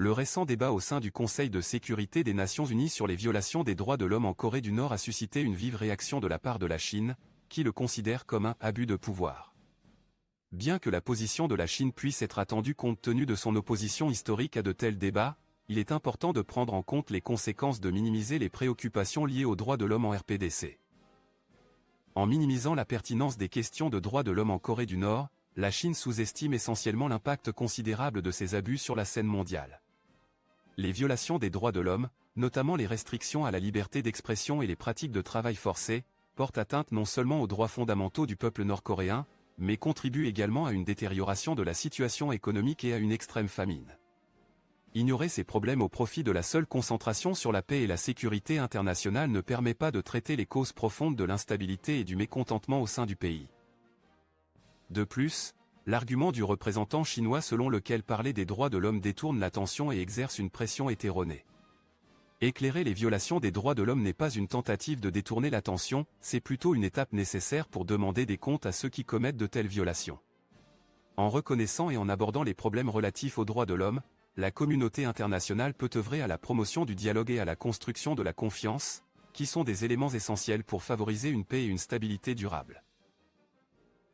Le récent débat au sein du Conseil de sécurité des Nations Unies sur les violations des droits de l'homme en Corée du Nord a suscité une vive réaction de la part de la Chine, qui le considère comme un abus de pouvoir. Bien que la position de la Chine puisse être attendue compte tenu de son opposition historique à de tels débats, il est important de prendre en compte les conséquences de minimiser les préoccupations liées aux droits de l'homme en RPDC. En minimisant la pertinence des questions de droits de l'homme en Corée du Nord, la Chine sous-estime essentiellement l'impact considérable de ces abus sur la scène mondiale. Les violations des droits de l'homme, notamment les restrictions à la liberté d'expression et les pratiques de travail forcé, portent atteinte non seulement aux droits fondamentaux du peuple nord-coréen, mais contribuent également à une détérioration de la situation économique et à une extrême famine. Ignorer ces problèmes au profit de la seule concentration sur la paix et la sécurité internationale ne permet pas de traiter les causes profondes de l'instabilité et du mécontentement au sein du pays. De plus, l'argument du représentant chinois selon lequel parler des droits de l'homme détourne l'attention et exerce une pression est erroné. Éclairer les violations des droits de l'homme n'est pas une tentative de détourner l'attention, c'est plutôt une étape nécessaire pour demander des comptes à ceux qui commettent de telles violations. En reconnaissant et en abordant les problèmes relatifs aux droits de l'homme, la communauté internationale peut œuvrer à la promotion du dialogue et à la construction de la confiance, qui sont des éléments essentiels pour favoriser une paix et une stabilité durables.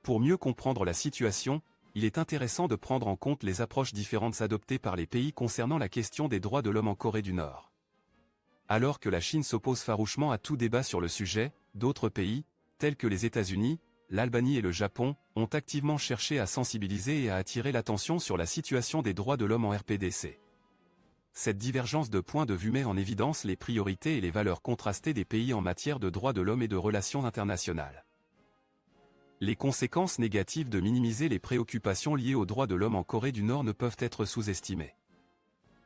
Pour mieux comprendre la situation, il est intéressant de prendre en compte les approches différentes adoptées par les pays concernant la question des droits de l'homme en Corée du Nord. Alors que la Chine s'oppose farouchement à tout débat sur le sujet, d'autres pays, tels que les États-Unis, l'Albanie et le Japon, ont activement cherché à sensibiliser et à attirer l'attention sur la situation des droits de l'homme en RPDC. Cette divergence de points de vue met en évidence les priorités et les valeurs contrastées des pays en matière de droits de l'homme et de relations internationales. Les conséquences négatives de minimiser les préoccupations liées aux droits de l'homme en Corée du Nord ne peuvent être sous-estimées.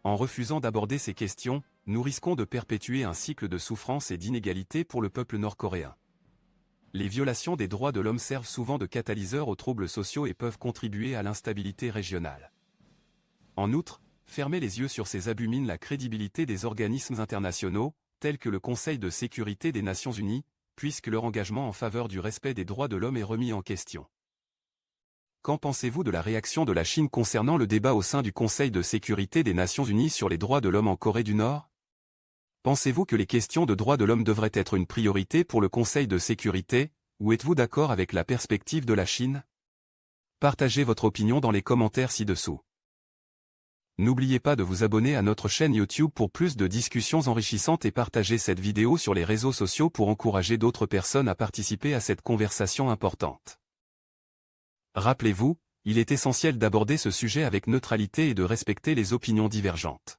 En refusant d'aborder ces questions, nous risquons de perpétuer un cycle de souffrance et d'inégalité pour le peuple nord-coréen. Les violations des droits de l'homme servent souvent de catalyseur aux troubles sociaux et peuvent contribuer à l'instabilité régionale. En outre, fermer les yeux sur ces abus mine la crédibilité des organismes internationaux, tels que le Conseil de sécurité des Nations Unies, puisque leur engagement en faveur du respect des droits de l'homme est remis en question. Qu'en pensez-vous de la réaction de la Chine concernant le débat au sein du Conseil de sécurité des Nations Unies sur les droits de l'homme en Corée du Nord? Pensez-vous que les questions de droits de l'homme devraient être une priorité pour le Conseil de sécurité, ou êtes-vous d'accord avec la perspective de la Chine? Partagez votre opinion dans les commentaires ci-dessous. N'oubliez pas de vous abonner à notre chaîne YouTube pour plus de discussions enrichissantes et partagez cette vidéo sur les réseaux sociaux pour encourager d'autres personnes à participer à cette conversation importante. Rappelez-vous, il est essentiel d'aborder ce sujet avec neutralité et de respecter les opinions divergentes.